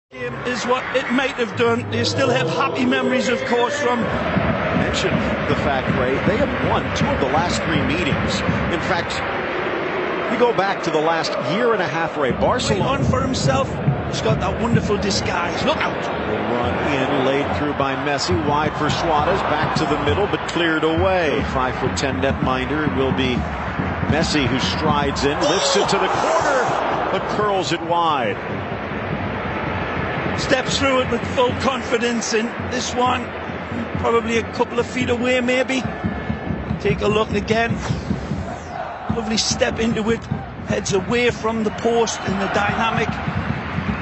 Is what it might have done. They still have happy memories, of course, from... Mentioned the fact, Ray, they have won 2 of the last 3 meetings. In fact, you go back to the last year and a half, Ray. Barcelona on for himself. He's got that wonderful disguise. Look out! The run in, laid through by Messi, wide for Suarez, back to the middle, but cleared away. 5'10" netminder will be Messi, who strides in, lifts it to the corner, but curls it wide. Steps through it with full confidence, and this one probably a couple of feet away, maybe. Take a look again. Lovely step into it, heads away from the post in the dynamic,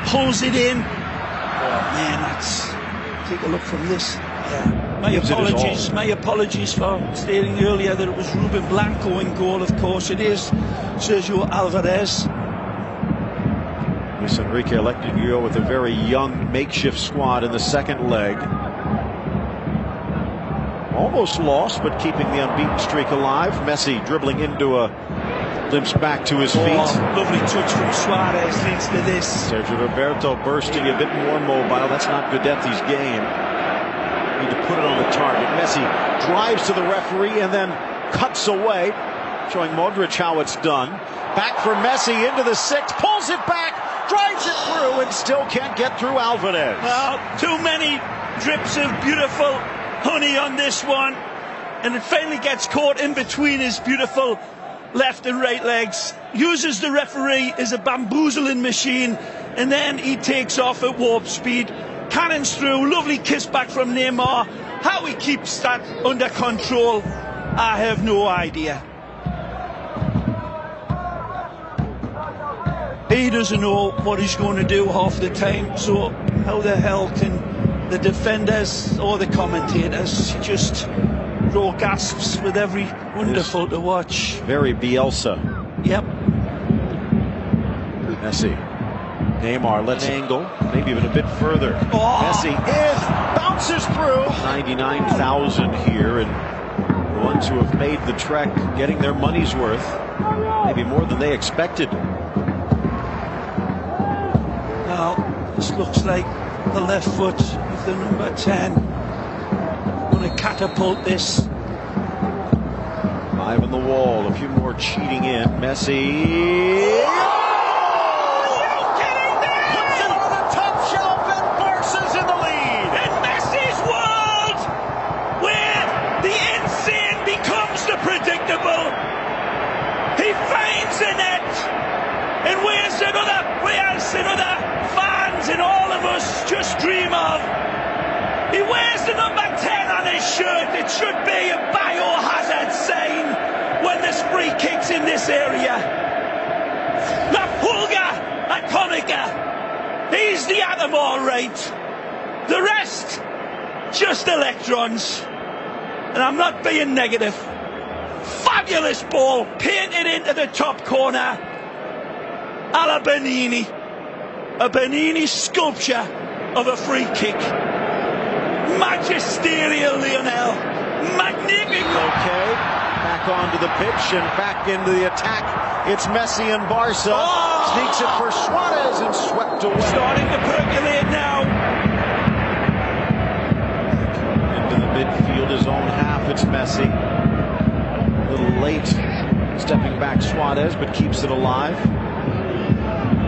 pulls it in. Oh man, that's... Take a look from this. Yeah. My apologies for stating earlier that it was Ruben Blanco in goal. Of course it is Sergio Alvarez. Luis Enrique elected to go with a very young makeshift squad in the second leg. Almost lost, but keeping the unbeaten streak alive. Messi dribbling into a... limps back to his feet. Lovely touch from Suarez leads to this. Sergio Roberto bursting a bit more mobile. That's not Guidetti's game. Need to put it on the target. Messi drives to the referee and then cuts away, showing Modric how it's done. Back for Messi into the 6, pulls it back, drives it through, and still can't get through Alvarez. Well, too many drips of beautiful honey on this one, and it finally gets caught in between his beautiful left and right legs. Uses the referee as a bamboozling machine, and then he takes off at warp speed, cannons through. Lovely kiss back from Neymar. How he keeps that under control, I have no idea. He doesn't know what he's going to do half the time, so how the hell can the defenders or the commentators just draw gasps with every wonderful to watch? Very Bielsa. Yep. Messi. Neymar lets angle, maybe even a bit further. Messi bounces through. 99,000 here, and the ones who have made the trek getting their money's worth, maybe more than they expected. Now, this looks like the left foot of the number 10. Going to catapult this. 5 on the wall, a few more cheating in. Messi. Are you kidding me? Puts it on the top shelf, and Barca's in the lead. In Messi's world, where the insane becomes the predictable, he finds the net. And where's another fans and all of us just dream of? He wears the number 10 on his shirt. It should be a biohazard sign when there's free kicks in this area. La Pulga Atomica. He's the atom, all right. The rest, just electrons. And I'm not being negative. Fabulous ball, painted into the top corner. A la Bernini. A Bernini sculpture of a free kick. Magisterial, Lionel. Magnifico. Okay, back onto the pitch and back into the attack. It's Messi and Barca. Sneaks it for Suarez and swept away. Starting to percolate now. Into the midfield, his own half, it's Messi. A little late, stepping back Suarez, but keeps it alive.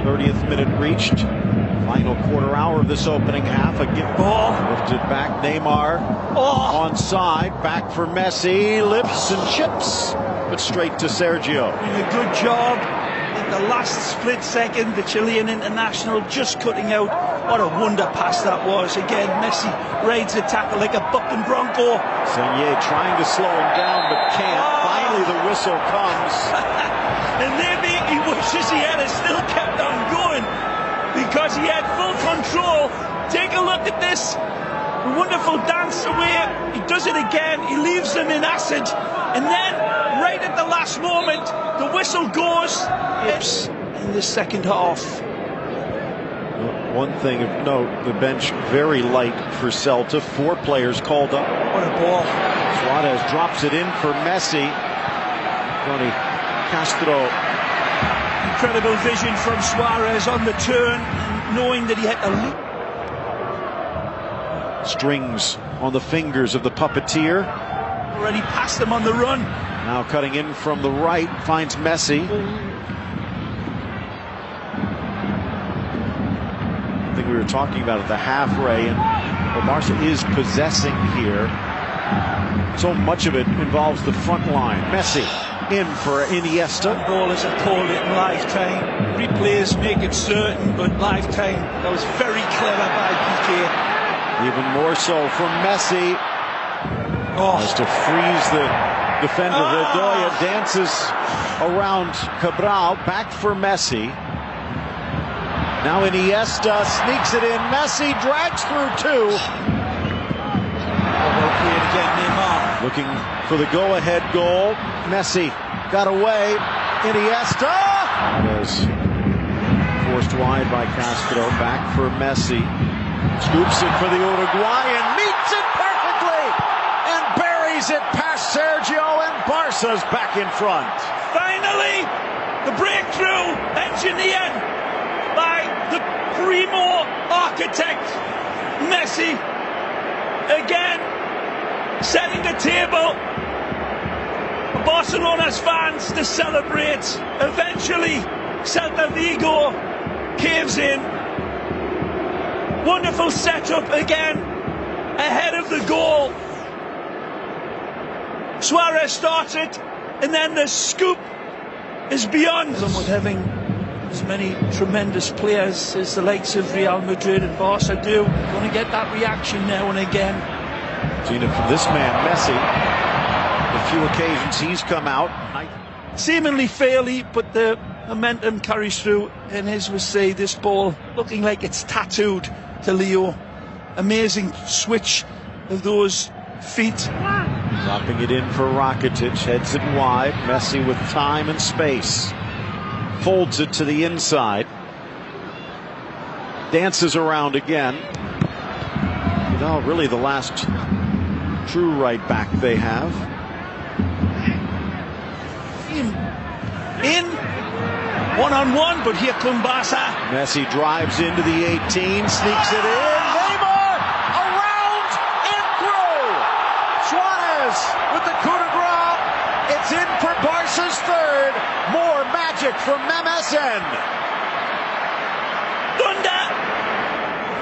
30th minute reached. Final quarter hour of this opening half. A give ball. Lifted back. Neymar. Onside. Back for Messi. Lifts and chips. But straight to Sergio. Doing a good job. In the last split second, the Chilean international just cutting out. What a wonder pass that was. Again, Messi rides the tackle like a bucking bronco. Senier trying to slow him down, but can't. Finally, the whistle comes. And maybe he wishes he had still kept on going, because he had full control. Take a look at this. A wonderful dance away. He does it again. He leaves them in acid. And then, right at the last moment, the whistle goes. It's in the second half. One thing of note, the bench very light for Celta. 4 players called up. What a ball. Suarez drops it in for Messi. Tony Castro Incredible vision from Suarez on the turn, knowing that he had to leap. Strings on the fingers of the puppeteer. Already passed him on the run. Now cutting in from the right, finds Messi. I think we were talking about at the half, Ray, and Barca is possessing here. So much of it involves the front line. Messi in for Iniesta. Ball isn't called it in lifetime. Replays make it certain, but lifetime, that was very clever by PK. Even more so from Messi. As to freeze the defender. Bedoya dances around Cabral. Back for Messi. Now Iniesta sneaks it in. Messi drags through two. Looking for the go-ahead goal. Messi got away. Iniesta. Forced wide by Castro. Back for Messi. Scoops it for the Uruguayan. Meets it perfectly. And buries it past Sergio. And Barca's back in front. Finally, the breakthrough engineered by the primo architect. Messi again setting the table for Barcelona's fans to celebrate. Eventually, Celta Vigo caves in. Wonderful setup again, ahead of the goal. Suarez starts it, and then the scoop is beyond. With having as many tremendous players as the likes of Real Madrid and Barca do, going to get that reaction now and again. Seen it from this man, Messi. A few occasions he's come out. Seemingly fairly, but the momentum carries through, and as we say, this ball looking like it's tattooed to Leo. Amazing switch of those feet. Dropping it in for Rakitic, heads it wide. Messi with time and space. Folds it to the inside. Dances around again. No, really the last true right back they have. In one-on-one, but here comes Barca. Messi drives into the 18, sneaks it in. Neymar around and through. Suarez with the coup de grace. It's in for Barca's third. More magic from MSN. Thunder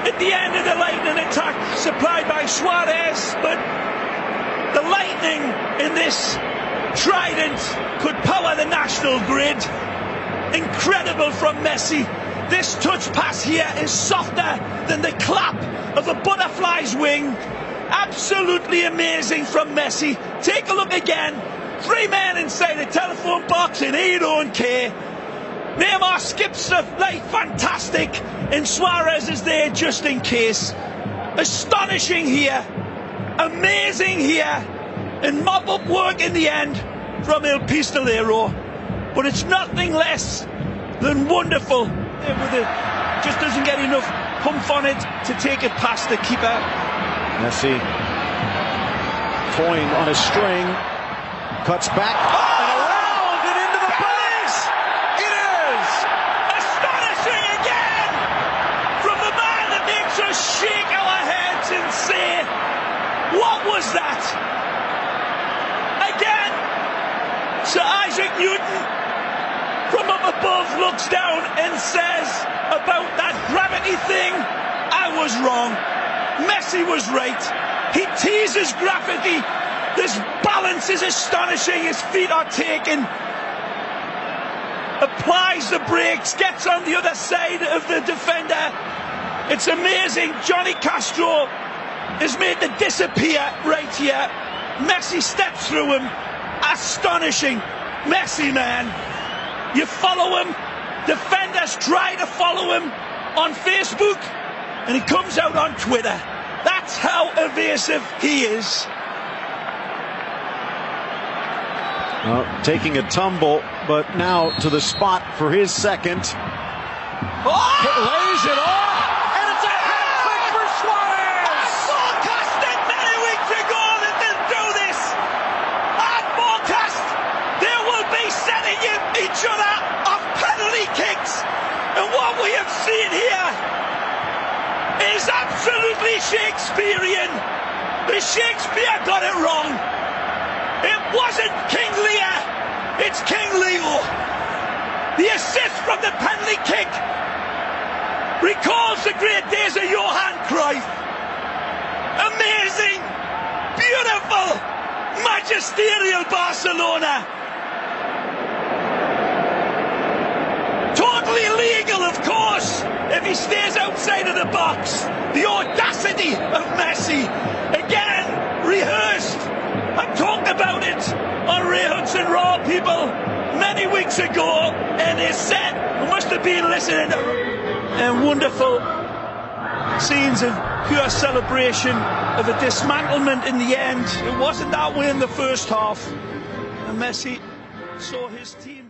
at the end of the lightning attack supplied by Suarez, but the lightning in this trident could power the national grid. Incredible from Messi. This touch pass here is softer than the clap of a butterfly's wing. Absolutely amazing from Messi. Take a look again. 3 men inside the telephone box and he don't care. Neymar skips the like fantastic, and Suarez is there just in case. Astonishing here. Amazing here. And mop-up work in the end from El Pistolero. But it's nothing less than wonderful. Just doesn't get enough pump on it to take it past the keeper. Messi toying on a string. Cuts back and around and into the box. It is astonishing again from the man that makes us shake our heads and say, what was that? Again, Sir Isaac Newton from up above looks down and says about that gravity thing, I was wrong. Messi was right. He teases gravity. This balance is astonishing. His feet are taken. Applies the brakes. Gets on the other side of the defender. It's amazing. Johnny Castro is made to disappear right here. Messi steps through him. Astonishing. Messi, man. You follow him. Defenders try to follow him on Facebook, and he comes out on Twitter. That's how evasive he is. Taking a tumble, but now to the spot for his second. Lays it off, and it's a hat trick for Suarez. I forecasted many weeks ago that they'll do this. I forecast they will be setting each other off penalty is absolutely Shakespearean. The Shakespeare got it wrong. It wasn't King Lear, it's King Leo. The assist from the penalty kick recalls the great days of Johan Cruyff. Amazing, beautiful, magisterial Barcelona. Totally legal, of course, if he stays outside of the box. The audacity of Messi, again, rehearsed. I talked about it on Ray Hudson Raw, people, many weeks ago, and it's set. I must have been listening to and wonderful scenes of pure celebration of a dismantlement in the end. It wasn't that way in the first half, and Messi saw his team